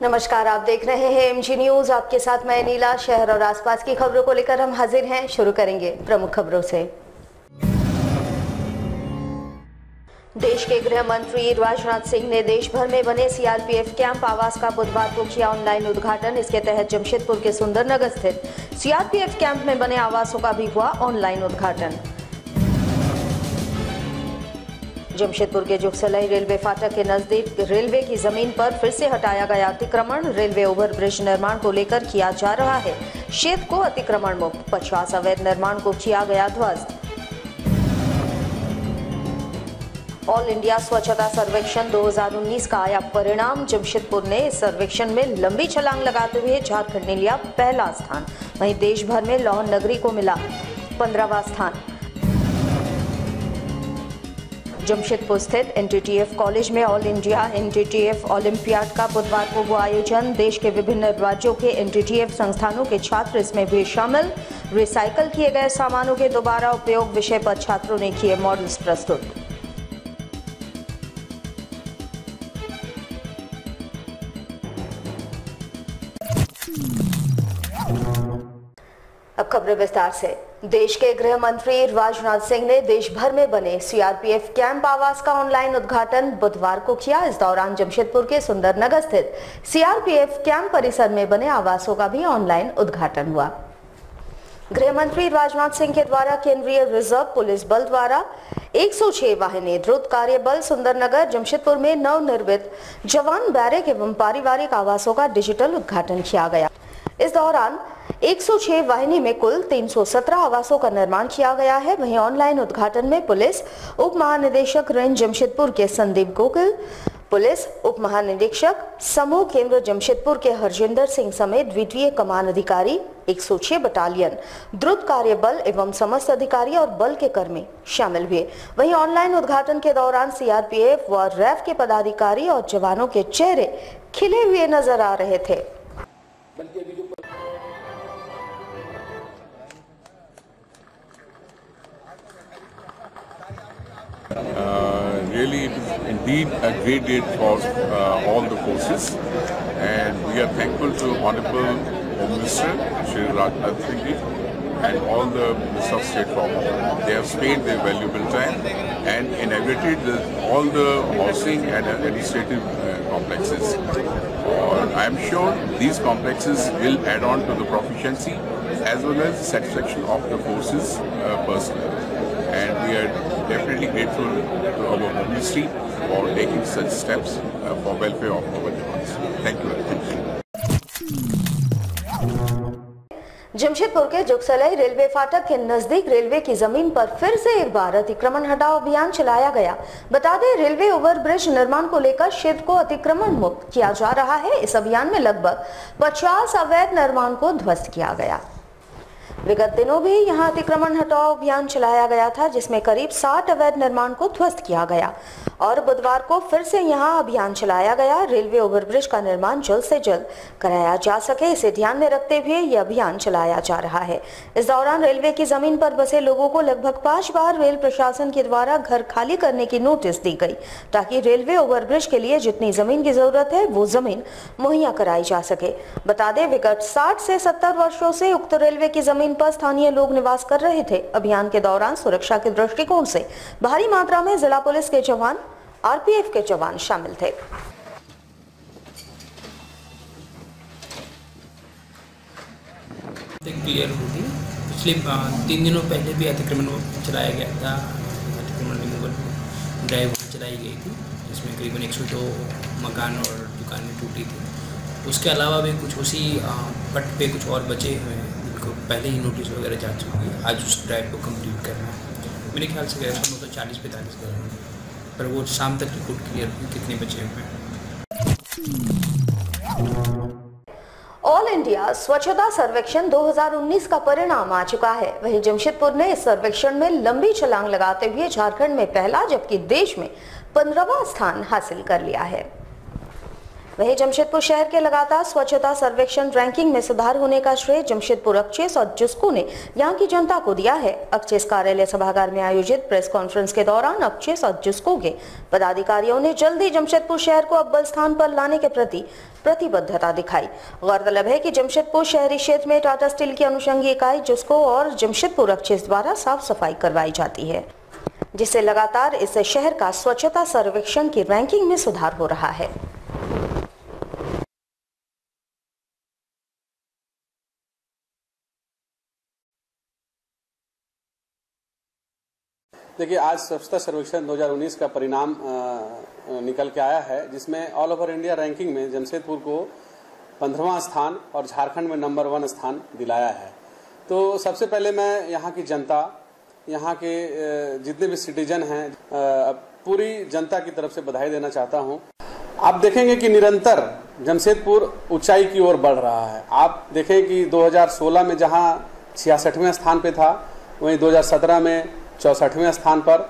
नमस्कार, आप देख रहे हैं एमजी न्यूज। आपके साथ मैं नीला। शहर और आसपास की खबरों को लेकर हम हाजिर हैं। शुरू करेंगे प्रमुख खबरों से। देश के गृह मंत्री राजनाथ सिंह ने देश भर में बने सीआरपीएफ कैंप आवास का बुधवार को किया ऑनलाइन उद्घाटन। इसके तहत जमशेदपुर के सुंदरनगर स्थित सीआरपीएफ कैंप में बने आवासों का भी हुआ ऑनलाइन उद्घाटन। जमशेदपुर के जुगसलाई रेलवे फाटक के नजदीक रेलवे की जमीन पर फिर से हटाया गया अतिक्रमण। रेलवे ओवरब्रिज निर्माण को लेकर किया जा रहा है क्षेत्र को अतिक्रमण मुक्त। 50 अवैध निर्माण को किया गया ध्वस्त। ऑल इंडिया स्वच्छता सर्वेक्षण 2019 का आया परिणाम। जमशेदपुर ने इस सर्वेक्षण में लंबी छलांग लगाते हुए झारखंड ने लिया पहला स्थान। वहीं देश भर में लौहन नगरी को मिला 15वां स्थान। जमशेदपुर स्थित एनटीटीएफ कॉलेज में ऑल इंडिया एनटीटीएफ ओलंपियाड का बुधवार को हुआ आयोजन। देश के विभिन्न राज्यों के एनटीटीएफ संस्थानों के छात्र इसमें भी शामिल। रिसाइकल किए गए सामानों के दोबारा उपयोग विषय पर छात्रों ने किए मॉडल्स प्रस्तुत। अब खबरें विस्तार से। देश के गृह मंत्री राजनाथ सिंह ने देश भर में बने सीआरपीएफ कैंप आवास का ऑनलाइन उद्घाटन बुधवार को किया। इस दौरान जमशेदपुर के सुंदरनगर स्थित सीआरपीएफ कैंप परिसर में बने आवासों का भी ऑनलाइन उद्घाटन हुआ। गृह मंत्री राजनाथ सिंह के द्वारा केंद्रीय रिजर्व पुलिस बल द्वारा 106 वाहिनी द्रुत कार्य बल सुंदरनगर जमशेदपुर में नवनिर्मित जवान बैरक एवं पारिवारिक आवासों का डिजिटल उद्घाटन किया गया। इस दौरान 106 वाहिनी में कुल 317 आवासों का निर्माण किया गया है। वहीं ऑनलाइन उद्घाटन में पुलिस उप महानिदेशक रेंज जमशेदपुर के संदीप गोकुल, पुलिस उप महानिरीक्षक समूह केंद्र जमशेदपुर के हरजिंदर सिंह समेत द्वितीय कमान अधिकारी, 106 बटालियन द्रुत कार्य बल एवं समस्त अधिकारी और बल के कर्मी शामिल हुए। वहीं ऑनलाइन उद्घाटन के दौरान सीआरपीएफ व रैफ के पदाधिकारी और जवानों के चेहरे खिले हुए नजर आ रहे थे। Really, it is indeed a great day for all the forces, and we are thankful to Honorable Home Minister Shri Rajnath Singh ji and all the Ministers of State Forward. They have spared their valuable time and inaugurated all the housing and administrative complexes. I am sure these complexes will add on to the proficiency as well as satisfaction of the forces personnel. And we are definitely grateful to our ministry for taking such steps for welfare of our jawans. Thank you very much. Jamshedpur के Jugsalai railway फाटक के नजदीक railway की जमीन पर फिर से एक बार अतिक्रमण हटाओ अभियान चलाया गया। बता दें, रेलवे ओवरब्रिज निर्माण को लेकर क्षेत्र को अतिक्रमण मुक्त किया जा रहा है। इस अभियान में लगभग 50 अवैध निर्माण को ध्वस्त किया गया। विगत दिनों भी यहां अतिक्रमण हटाओ अभियान चलाया गया था, जिसमें करीब 60 अवैध निर्माण को ध्वस्त किया गया और बुधवार को फिर से यहां अभियान चलाया गया। रेलवे ओवरब्रिज का निर्माण जल्द से जल्द कराया जा सके, इसे ध्यान में रखते हुए यह अभियान चलाया जा रहा है। इस दौरान रेलवे की जमीन पर बसे लोगों को लगभग 5 बार रेल प्रशासन के द्वारा घर खाली करने की नोटिस दी गई, ताकि रेलवे ओवरब्रिज के लिए जितनी जमीन की जरूरत है वो जमीन मुहैया कराई जा सके। बता दें, विगत 60 से 70 वर्षों से उक्त रेलवे की जमीन पर स्थानीय लोग निवास कर रहे थे। अभियान के दौरान सुरक्षा के दृष्टिकोण से भारी मात्रा में जिला पुलिस के जवान, आरपीएफ के जवान शामिल थे। क्लियर होगी। पिछले 3 दिनों पहले भी अतिक्रमण चलाया गया था। अतिक्रमण रिमूवल ड्राइव चलाई गई थी, जिसमें करीबन 102 मकान और दुकानें टूटी थी। उसके अलावा भी कुछ उसी पट पे कुछ और बचे हुए हैं, जिनको पहले ही नोटिस वगैरह जा चुकी है। आज उस ड्राइव को कंप्लीट करना है। मेरे ख्याल से गैस तो 40-45 घर हैं, पर वो शाम तक रिपोर्ट क्लियर हुई कितने बचे हुए हैं। ऑल इंडिया स्वच्छता सर्वेक्षण 2019 का परिणाम आ चुका है। वहीं जमशेदपुर ने इस सर्वेक्षण में लंबी छलांग लगाते हुए झारखंड में पहला जबकि देश में 15वां स्थान हासिल कर लिया है। वहीं जमशेदपुर शहर के लगातार स्वच्छता सर्वेक्षण रैंकिंग में सुधार होने का श्रेय जमशेदपुर अक्षेस और जुस्को ने यहां की जनता को दिया है। अक्षेस कार्यालय सभागार में आयोजित प्रेस कॉन्फ्रेंस के दौरान अक्षेस और जुस्को के पदाधिकारियों ने जल्दी जमशेदपुर शहर को अव्वल स्थान पर लाने के प्रति प्रतिबद्धता दिखाई। गौरतलब है कि जमशेदपुर शहरी क्षेत्र में टाटा स्टील की अनुषंगी इकाई जुस्को और जमशेदपुर अक्षेस द्वारा साफ सफाई करवाई जाती है, जिससे लगातार इस शहर का स्वच्छता सर्वेक्षण की रैंकिंग में सुधार हो रहा है। देखिए, आज स्वच्छता सर्वेक्षण 2019 का परिणाम निकल के आया है, जिसमें ऑल ओवर इंडिया रैंकिंग में जमशेदपुर को 15वां स्थान और झारखंड में नंबर 1 स्थान दिलाया है। तो सबसे पहले मैं यहाँ की जनता, यहाँ के जितने भी सिटीजन हैं, पूरी जनता की तरफ से बधाई देना चाहता हूँ। आप देखेंगे कि निरंतर जमशेदपुर ऊंचाई की ओर बढ़ रहा है। आप देखें कि 2016 में जहाँ 66वें स्थान पे था, वहीं 2017 में 64वें स्थान पर,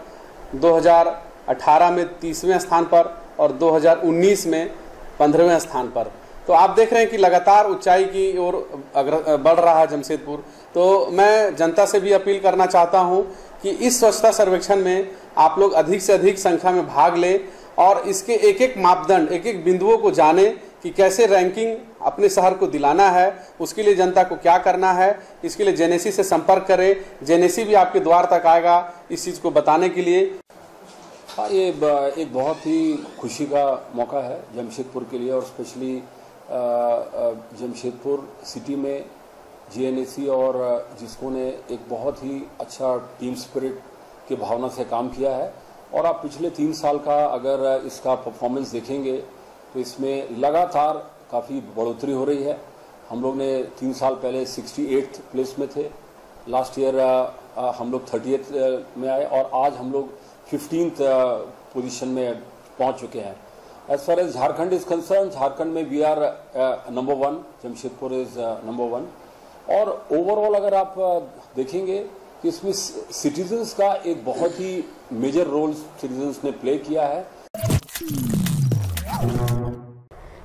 2018 में 30वें स्थान पर और 2019 में 15वें स्थान पर। तो आप देख रहे हैं कि लगातार ऊंचाई की ओर बढ़ रहा है जमशेदपुर। तो मैं जनता से भी अपील करना चाहता हूं कि इस स्वच्छता सर्वेक्षण में आप लोग अधिक से अधिक संख्या में भाग लें और इसके एक एक मापदंड, एक एक बिंदुओं को जाने कि कैसे रैंकिंग अपने शहर को दिलाना है, उसके लिए जनता को क्या करना है। इसके लिए जेनेसी से संपर्क करें, जेनेसी भी आपके द्वार तक आएगा इस चीज़ को बताने के लिए। हाँ, ये एक बहुत ही खुशी का मौका है जमशेदपुर के लिए, और स्पेशली जमशेदपुर सिटी में जेएनएसी और जिसको ने एक बहुत ही अच्छा टीम स्पिरिट की भावना से काम किया है। और आप पिछले 3 साल का अगर इसका परफॉर्मेंस देखेंगे तो इसमें लगातार काफ़ी बढ़ोतरी हो रही है। हम लोग ने 3 साल पहले 68th प्लेस में थे, लास्ट ईयर हम लोग 30th में आए और आज हम लोग 15th पोजीशन में पहुंच चुके हैं। As far as Jharkhand is concerned, Jharkhand में we are number 1, Jamshedpur is number 1। और ओवरऑल अगर आप देखेंगे कि इसमें सिटीजन्स का एक बहुत ही मेजर रोल सिटीजन्स ने प्ले किया है।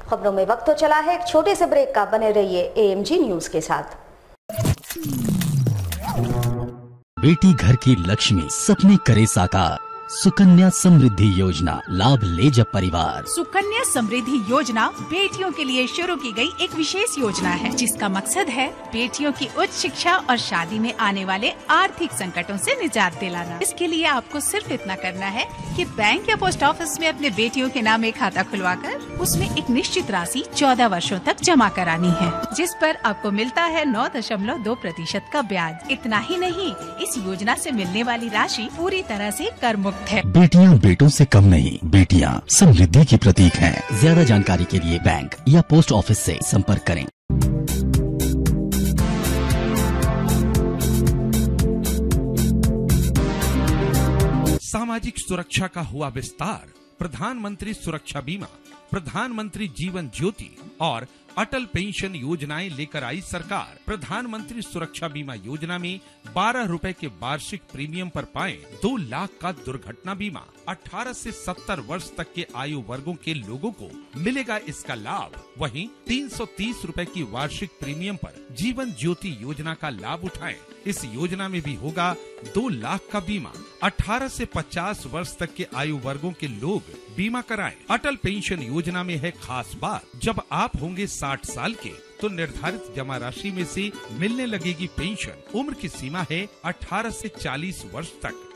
खबरों में वक्त तो चला है एक छोटे से ब्रेक का, बने रहिए एएमजी न्यूज के साथ। बेटी घर की लक्ष्मी, सपने करे साकार। सुकन्या समृद्धि योजना, लाभ ले जब परिवार। सुकन्या समृद्धि योजना बेटियों के लिए शुरू की गई एक विशेष योजना है, जिसका मकसद है बेटियों की उच्च शिक्षा और शादी में आने वाले आर्थिक संकटों से निजात दिलाना। इसके लिए आपको सिर्फ इतना करना है कि बैंक या पोस्ट ऑफिस में अपने बेटियों के नाम एक खाता खुलवाकर उसमें एक निश्चित राशि 14 वर्षों तक जमा करानी है, जिस पर आपको मिलता है 9.2% का ब्याज। इतना ही नहीं, इस योजना से मिलने वाली राशि पूरी तरह से कर मुक्त है। बेटियां बेटों से कम नहीं, बेटियां समृद्धि की प्रतीक हैं। ज्यादा जानकारी के लिए बैंक या पोस्ट ऑफिस से संपर्क करें। सामाजिक सुरक्षा का हुआ विस्तार। प्रधानमंत्री सुरक्षा बीमा, प्रधानमंत्री जीवन ज्योति और अटल पेंशन योजनाएं लेकर आई सरकार। प्रधानमंत्री सुरक्षा बीमा योजना में 12 रुपए के वार्षिक प्रीमियम पर पाएं 2 लाख का दुर्घटना बीमा। 18 से 70 वर्ष तक के आयु वर्गों के लोगों को मिलेगा इसका लाभ। वहीं 330 रुपए की वार्षिक प्रीमियम पर जीवन ज्योति योजना का लाभ उठाएं। इस योजना में भी होगा 2 लाख का बीमा। 18 से 50 वर्ष तक के आयु वर्गों के लोग बीमा कराएं। अटल पेंशन योजना में है खास बात, जब आप होंगे 60 साल के तो निर्धारित जमा राशि में से मिलने लगेगी पेंशन। उम्र की सीमा है 18 से 40 वर्ष तक।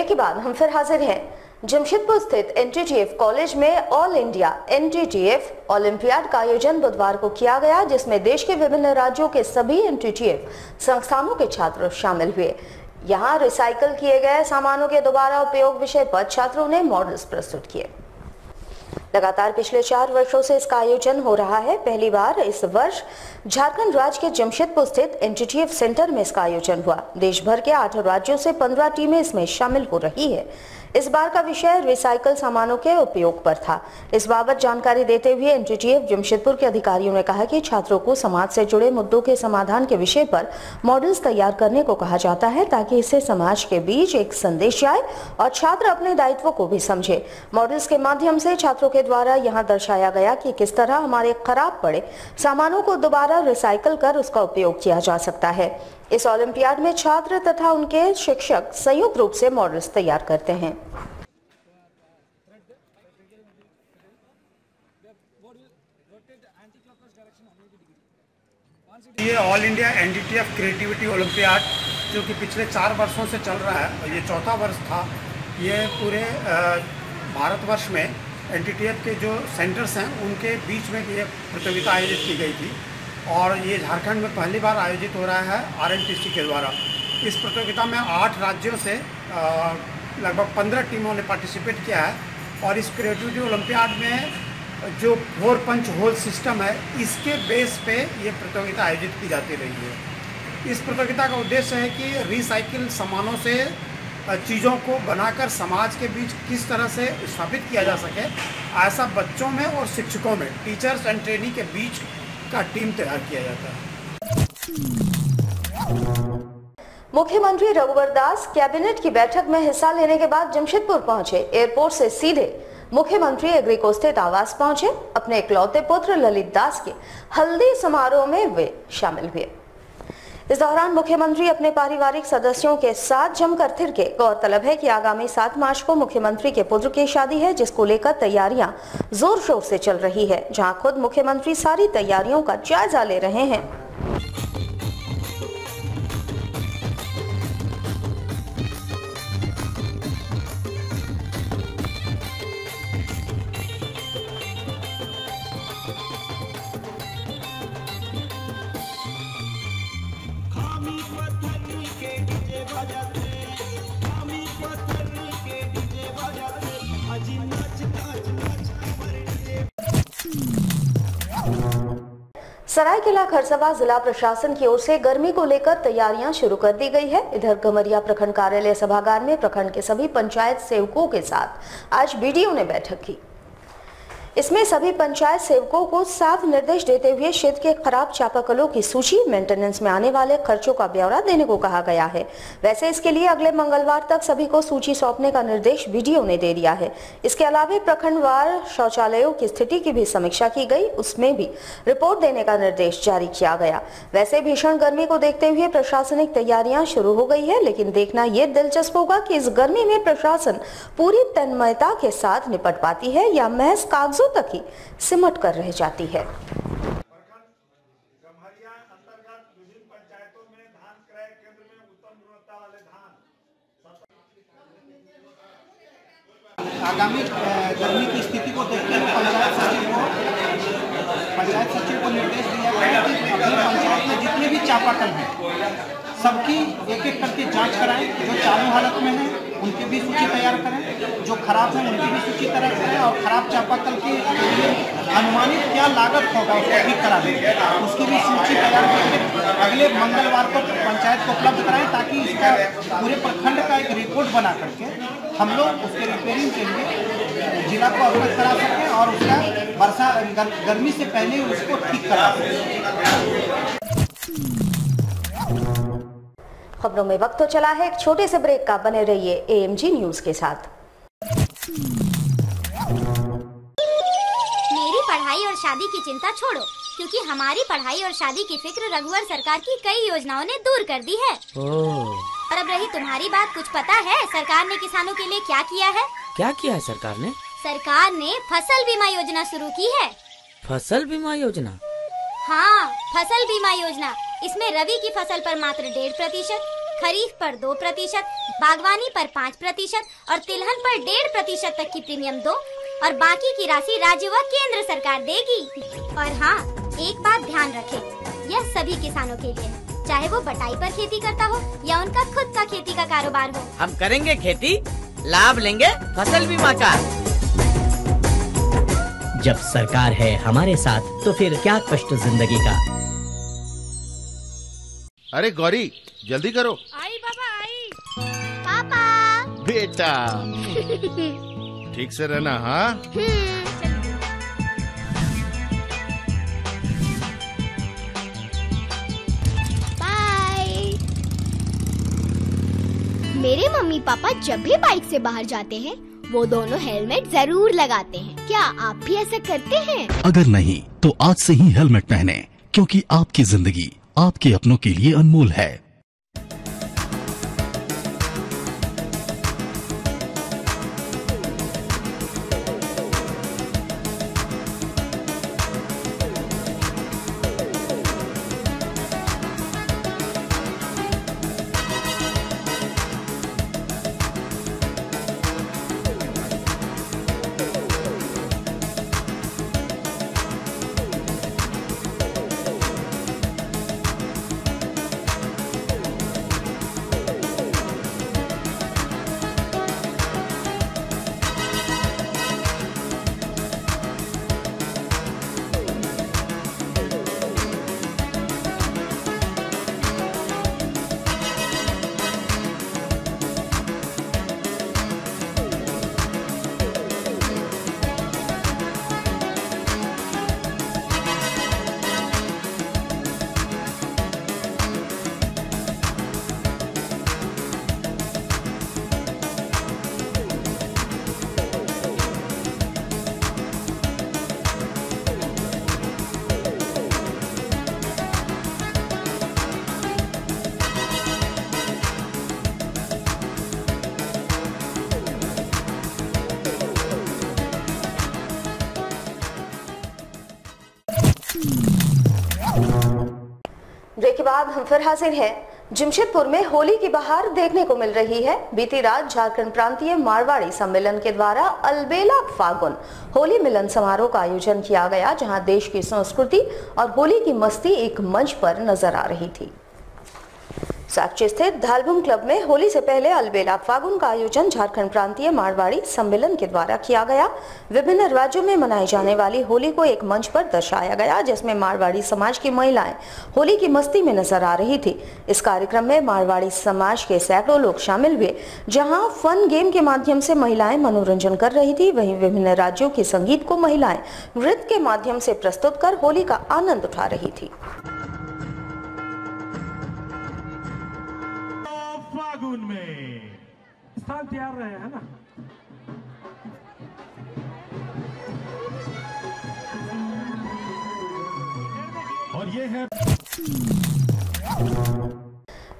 ब्रेक के बाद हम फिर हाजिर हैं। जमशेदपुर स्थित एनटीटीएफ कॉलेज में ऑल इंडिया एनटीटीएफ ओलंपियाड का आयोजन बुधवार को किया गया, जिसमें देश के विभिन्न राज्यों के सभी एनटीटीएफ संस्थानों के छात्र शामिल हुए। यहां रिसाइकल किए गए सामानों के दोबारा उपयोग विषय पर छात्रों ने मॉडल्स प्रस्तुत किए। लगातार पिछले 4 वर्षों से इसका आयोजन हो रहा है। पहली बार इस वर्ष झारखंड राज्य के जमशेदपुर स्थित एनटीटीएफ सेंटर में इसका आयोजन हुआ। देश भर के 8 राज्यों से 15 टीमें इसमें शामिल हो रही है। इस बार का विषय रिसाइकल सामानों के उपयोग पर था। इस बाबत जानकारी देते हुए एनटीटीएफ जमशेदपुर के अधिकारियों ने कहा कि छात्रों को समाज से जुड़े मुद्दों के समाधान के विषय पर मॉडल्स तैयार करने को कहा जाता है, ताकि इससे समाज के बीच एक संदेश जाए और छात्र अपने दायित्व को भी समझे। मॉडल्स के माध्यम से छात्रों के द्वारा यहाँ दर्शाया गया कि किस तरह हमारे खराब पड़े सामानों को दोबारा रिसाइकल कर उसका उपयोग किया जा सकता है। इस ओलंपियाड में छात्र तथा उनके शिक्षक संयुक्त रूप से मॉडल्स तैयार करते हैं। ये all India NTTF creativity olympiad जो कि पिछले 4 वर्षों से चल रहा है और ये 4था वर्ष था। ये पूरे भारतवर्ष में एनटीटीएफ के जो सेंटर्स हैं उनके बीच में ये प्रतियोगिता आयोजित की गई थी और ये झारखंड में पहली बार आयोजित हो रहा है आरएनटीसी के द्वारा। इस प्रतियोगिता में 8 राज्यों से लगभग 15 टीमों ने पार्टिसिपेट किया है और इस क्रिएटिविटी ओलंपियाड में जो 4 पंच होल सिस्टम है इसके बेस पे ये प्रतियोगिता आयोजित की जाती रही है। इस प्रतियोगिता का उद्देश्य है कि रिसाइकिल सामानों से चीज़ों को बनाकर समाज के बीच किस तरह से स्थापित किया जा सके, ऐसा बच्चों में और शिक्षकों में, टीचर्स एंड ट्रेनी के बीच का टीम तैयार किया जाता है। मुख्यमंत्री रघुवर दास कैबिनेट की बैठक में हिस्सा लेने के बाद जमशेदपुर पहुंचे। एयरपोर्ट से सीधे मुख्यमंत्री एग्रीको स्थित आवास पहुंचे। अपने इकलौते पुत्र ललित दास के हल्दी समारोह में वे शामिल हुए। इस दौरान मुख्यमंत्री अपने पारिवारिक सदस्यों के साथ जमकर थिरके। गौरतलब है कि आगामी 7 मार्च को मुख्यमंत्री के पुत्र की शादी है, जिसको लेकर तैयारियां जोर शोर से चल रही है, जहां खुद मुख्यमंत्री सारी तैयारियों का जायजा ले रहे हैं। सरायकेला खरसवा जिला प्रशासन की ओर से गर्मी को लेकर तैयारियां शुरू कर दी गई है। इधर गमरिया प्रखंड कार्यालय सभागार में प्रखंड के सभी पंचायत सेवकों के साथ आज बीडीओ ने बैठक की। इसमें सभी पंचायत सेवकों को साफ निर्देश देते हुए क्षेत्र के खराब चापाकलों की सूची, मेंटेनेंस में आने वाले खर्चों का ब्यौरा देने को कहा गया है। वैसे इसके लिए अगले मंगलवार तक सभी को सूची सौंपने का निर्देश बीडीओ ने दे दिया है। इसके अलावा प्रखंडवार शौचालयों की स्थिति की भी समीक्षा की गई, उसमें भी रिपोर्ट देने का निर्देश जारी किया गया। वैसे भीषण गर्मी को देखते हुए प्रशासनिक तैयारियां शुरू हो गई है, लेकिन देखना ये दिलचस्प होगा कि इस गर्मी में प्रशासन पूरी तन्मयता के साथ निपट पाती है या महज कागजों तक ही सिमट कर रह जाती है। आगामी गर्मी की स्थिति को देखते हुए पंचायत सचिव को निर्देश दिया गया कि अपनी पंचायत में जितने भी चापाकल हैं सबकी एक-एक करके जांच कराएं। जो चालू हालत में हैं उनकी भी सूची तैयार करें, जो खराब हैं उनकी भी सूची तैयार करें और खराब चापाकल के लिए अनुमानित क्या लागत होगा उसको ठीक करा दें, उसकी भी सूची तैयार करके अगले मंगलवार को पंचायत को उपलब्ध कराएं, ताकि इसका पूरे प्रखंड का एक रिपोर्ट बना करके हम लोग उसके रिपेयरिंग के लिए जिला को अवगत करा सकें और उसका गर्मी से पहले उसको ठीक करा सकें। खबरों में वक्त तो चला है एक छोटे से ब्रेक का, बने रहिए एएमजी न्यूज के साथ। मेरी पढ़ाई और शादी की चिंता छोड़ो, क्योंकि हमारी पढ़ाई और शादी की फिक्र रघुवर सरकार की कई योजनाओं ने दूर कर दी है। और अब रही तुम्हारी बात, कुछ पता है सरकार ने किसानों के लिए क्या किया है? क्या किया है सरकार ने? सरकार ने फसल बीमा योजना शुरू की है। फसल बीमा योजना? हाँ, फसल बीमा योजना। इसमें रबी की फसल पर मात्र 1.5%, खरीफ पर 2%, बागवानी पर 5% और तिलहन पर 1.5% तक की प्रीमियम दो और बाकी की राशि राज्य व केंद्र सरकार देगी। और हाँ, एक बात ध्यान रखें, यह सभी किसानों के लिए है, चाहे वो बटाई पर खेती करता हो या उनका खुद का खेती का कारोबार हो। हम करेंगे खेती, लाभ लेंगे फसल बीमा का। जब सरकार है हमारे साथ तो फिर क्या कष्ट जिंदगी का। अरे गौरी जल्दी करो। आई बाबा आई। पापा। बेटा ठीक से रहना। हाँ बाय। मेरे मम्मी पापा जब भी बाइक से बाहर जाते हैं वो दोनों हेलमेट जरूर लगाते हैं। क्या आप भी ऐसा करते हैं? अगर नहीं तो आज से ही हेलमेट पहने, क्योंकि आपकी जिंदगी आपके अपनों के लिए अनमोल है। ब्रेक के बाद हम फिर हाजिर हैं। जमशेदपुर में होली की बहार देखने को मिल रही है। बीती रात झारखंड प्रांतीय मारवाड़ी सम्मेलन के द्वारा अलबेला फागुन होली मिलन समारोह का आयोजन किया गया, जहां देश की संस्कृति और होली की मस्ती एक मंच पर नजर आ रही थी। साक्षी स्थित धालबुम क्लब में होली से पहले अलबेला फागुन का आयोजन झारखंड प्रांतीय मारवाड़ी सम्मेलन के द्वारा किया गया। विभिन्न राज्यों में मनाई जाने वाली होली को एक मंच पर दर्शाया गया, जिसमें मारवाड़ी समाज की महिलाएं होली की मस्ती में नजर आ रही थी। इस कार्यक्रम में मारवाड़ी समाज के सैकड़ों लोग शामिल हुए, जहां फन गेम के माध्यम से महिलाएं मनोरंजन कर रही थी। वहीं विभिन्न राज्यों के संगीत को महिलाएं नृत्य के माध्यम से प्रस्तुत कर होली का आनंद उठा रही थी। फागुन में स्थान तैयार रहे हैं ना। और ये है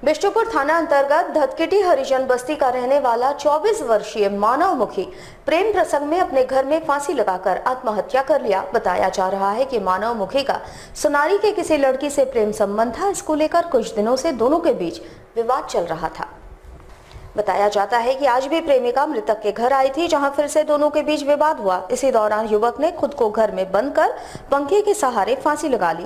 बिष्टुपुर थाना अंतर्गत धतकिटी हरिजन बस्ती का रहने वाला 24 वर्षीय मानवमुखी प्रेम प्रसंग में अपने घर में फांसी लगाकर आत्महत्या कर लिया। बताया जा रहा है कि मानवमुखी का सुनारी के किसी लड़की से प्रेम संबंध था। इसको लेकर कुछ दिनों से दोनों के बीच विवाद चल रहा था। बताया जाता है कि आज भी प्रेमिका मृतक के घर आई थी, जहां फिर से दोनों के बीच विवाद हुआ। इसी दौरान युवक ने खुद को घर में बंद कर पंखे के सहारे फांसी लगा ली।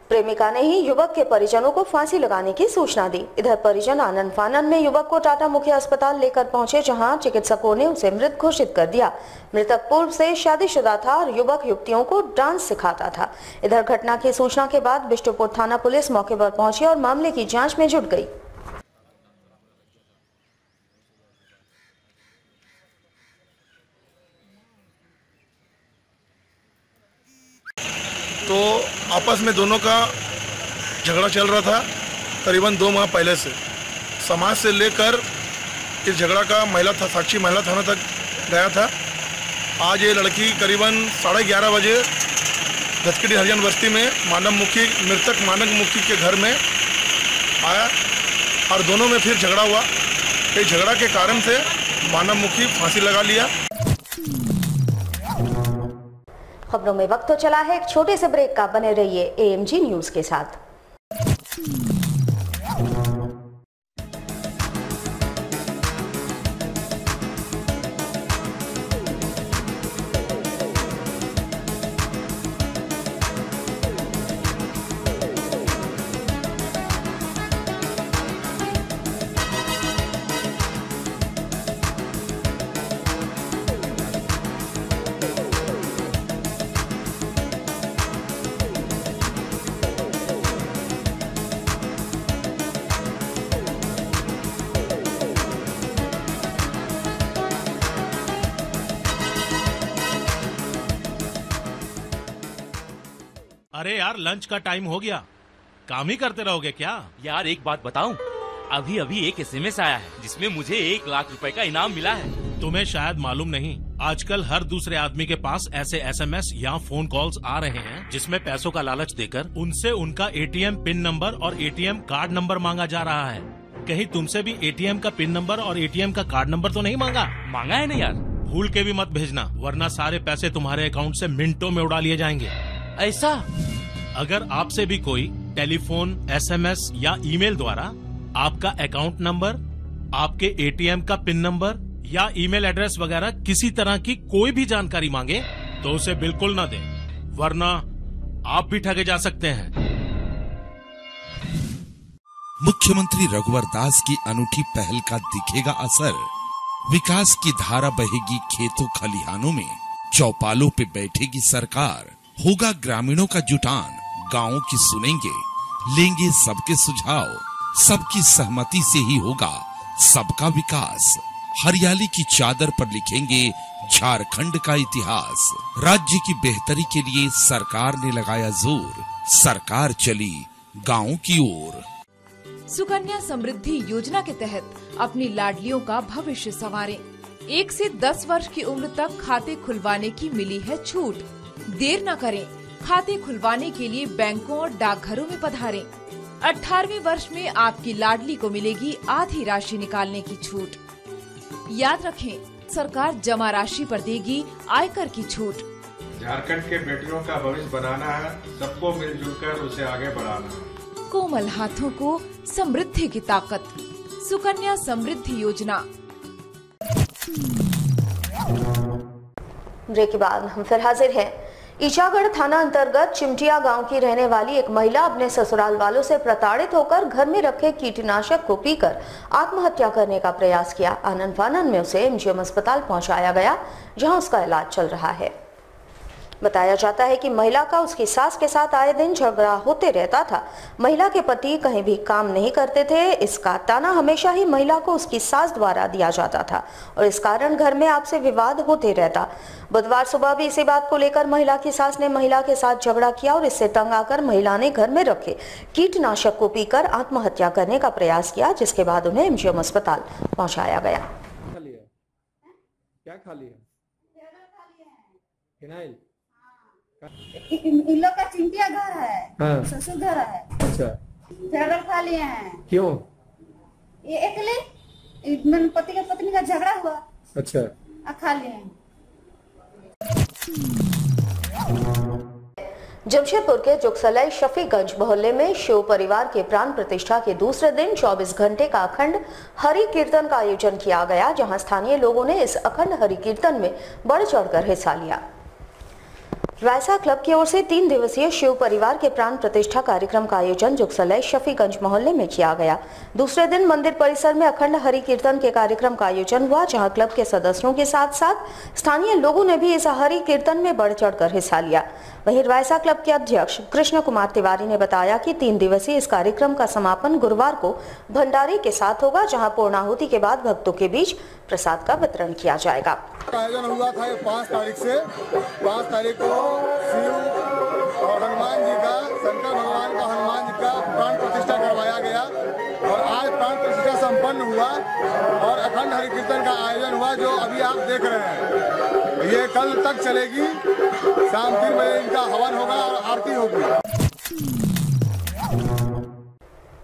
प्रेमिका ने ही युवक के परिजनों को फांसी लगाने की सूचना दी। इधर परिजन आनंद फानन में युवक को टाटा मुख्य अस्पताल लेकर पहुंचे, जहां चिकित्सकों ने उसे मृत घोषित कर दिया। मृतक पूर्व से शादीशुदा था और युवक युवतियों को डांस सिखाता था। इधर घटना की सूचना के बाद बिष्टुपुर थाना पुलिस मौके पर पहुंची और मामले की जाँच में जुट गई। तो आपस में दोनों का झगड़ा चल रहा था करीबन 2 माह पहले से। समाज से लेकर इस झगड़ा का साक्षी महिला थाना तक गया था। आज ये लड़की करीबन 11:30 बजे धतकिटी हरिजन बस्ती में मृतक मानवमुखी के घर में आया और दोनों में फिर झगड़ा हुआ। इस झगड़ा के कारण से मानवमुखी फांसी लगा लिया। खबरों में वक्त तो चला है एक छोटे से ब्रेक का। बने रहिए AMG न्यूज के साथ। अरे यार लंच का टाइम हो गया, काम ही करते रहोगे क्या? यार एक बात बताऊं, अभी अभी एक SMS आया है जिसमें मुझे 1 लाख रुपए का इनाम मिला है। तुम्हें शायद मालूम नहीं, आजकल हर दूसरे आदमी के पास ऐसे SMS या फोन कॉल्स आ रहे हैं जिसमें पैसों का लालच देकर उनसे उनका ATM पिन नंबर और ATM कार्ड नंबर मांगा जा रहा है। कहीं तुमसे भी ATM का पिन नंबर और ATM का कार्ड नंबर तो नहीं मांगा? मांगा है ना यार। भूल के भी मत भेजना, वरना सारे पैसे तुम्हारे अकाउंट से मिनटों में उड़ा लिए जाएंगे। ऐसा? अगर आपसे भी कोई टेलीफोन, SMS या ईमेल द्वारा आपका अकाउंट नंबर, आपके ATM का पिन नंबर या ईमेल एड्रेस वगैरह किसी तरह की कोई भी जानकारी मांगे तो उसे बिल्कुल न दें, वरना आप भी ठगे जा सकते हैं। मुख्यमंत्री रघुवर दास की अनूठी पहल का दिखेगा असर। विकास की धारा बहेगी खेतों खलिहानों में, चौपालों पे बैठेगी सरकार। होगा ग्रामीणों का जुटान, गांवों की सुनेंगे, लेंगे सबके सुझाव। सबकी सहमति से ही होगा सबका विकास। हरियाली की चादर पर लिखेंगे झारखंड का इतिहास। राज्य की बेहतरी के लिए सरकार ने लगाया जोर, सरकार चली गाँव की ओर। सुकन्या समृद्धि योजना के तहत अपनी लाडलियों का भविष्य संवारें। 1 से 10 वर्ष की उम्र तक खाते खुलवाने की मिली है छूट। देर न करें, खाते खुलवाने के लिए बैंकों और डाकघरों में पधारें। 18वें वर्ष में आपकी लाडली को मिलेगी आधी राशि निकालने की छूट। याद रखें, सरकार जमा राशि पर देगी आयकर की छूट। झारखंड के बेटियों का भविष्य बनाना है, सबको मिलजुल कर उसे आगे बढ़ाना है। कोमल हाथों को समृद्धि की ताकत, सुकन्या समृद्धि योजना। ब्रेक के बाद हम फिर हाजिर हैं। ईचागढ़ थाना अंतर्गत चिमटिया गांव की रहने वाली एक महिला अपने ससुराल वालों से प्रताड़ित होकर घर में रखे कीटनाशक को पीकर आत्महत्या करने का प्रयास किया। आनन फानन में उसे MGM अस्पताल पहुंचाया गया, जहां उसका इलाज चल रहा है। बताया जाता है कि महिला का उसकी सास के साथ आए दिन झगड़ा होते रहता था। महिला के पति कहीं भी काम नहीं करते थे। इसका ताना हमेशा ही महिला को उसकी सास द्वारा दिया जाता था और इस कारण घर में आपसी विवाद होते रहता। बुधवार सुबह भी इसी बात को लेकर महिला की सास ने महिला के साथ झगड़ा किया और इससे तंग आकर महिला ने घर में रखे कीटनाशक को पीकर आत्महत्या करने का प्रयास किया, जिसके बाद उन्हें MGM अस्पताल पहुंचाया गया। क्या खा लिया? फिनाइल? इन लोग का चिंटिया घर है, हाँ। ससुर घर है। अच्छा, झगड़ा खा लिए हैं। क्यों? ये अकेले मेरे पति का पत्नी का झगड़ा हुआ। अच्छा, खा लिए हैं। जमशेदपुर के जुगसलाई शफीगंज मोहल्ले में शिव परिवार के प्राण प्रतिष्ठा के दूसरे दिन 24 घंटे का अखंड हरि कीर्तन का आयोजन किया गया, जहां स्थानीय लोगों ने इस अखंड हरि कीर्तन में बढ़ चढ़कर हिस्सा लिया। रायसा क्लब की ओर से 3 दिवसीय शिव परिवार के प्राण प्रतिष्ठा कार्यक्रम का आयोजन जुगसलाई शफीगंज मोहल्ले में किया गया। दूसरे दिन मंदिर परिसर में अखंड हरि कीर्तन के कार्यक्रम का आयोजन हुआ, जहां क्लब के सदस्यों के साथ साथ स्थानीय लोगों ने भी इस हरि कीर्तन में बढ़ चढ़कर हिस्सा लिया। वहीं रायसा क्लब के अध्यक्ष कृष्ण कुमार तिवारी ने बताया कि 3 दिवसीय इस कार्यक्रम का समापन गुरुवार को भंडारे के साथ होगा, जहां पूर्णाहुति के बाद भक्तों के बीच प्रसाद का वितरण किया जाएगा। आयोजन हुआ था 5 तारीख से। 5 तारीख को शिव और हनुमान जी का, शंकर भगवान का, हनुमान जी का प्राण प्रतिष्ठा करवाया गया और आज प्राण प्रतिष्ठा संपन्न हुआ और अखंड हरि कीर्तन का आयोजन हुआ, जो अभी आप देख रहे हैं। ये कल तक चलेगी। शाम 3 बजे इनका हवन होगा और आरती होगी।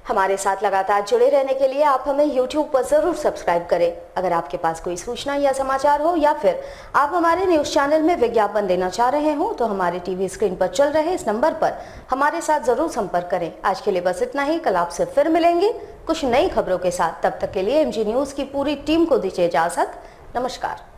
हमारे साथ लगातार जुड़े रहने के लिए आप हमें YouTube पर जरूर सब्सक्राइब करें। अगर आपके पास कोई सूचना या समाचार हो या फिर आप हमारे न्यूज चैनल में विज्ञापन देना चाह रहे हो तो हमारे टीवी स्क्रीन पर चल रहे इस नंबर पर हमारे साथ जरूर संपर्क करें। आज के लिए बस इतना ही। कल आपसे फिर मिलेंगे कुछ नई खबरों के साथ। तब तक के लिए MG न्यूज की पूरी टीम को दीजिए इजाजत। नमस्कार।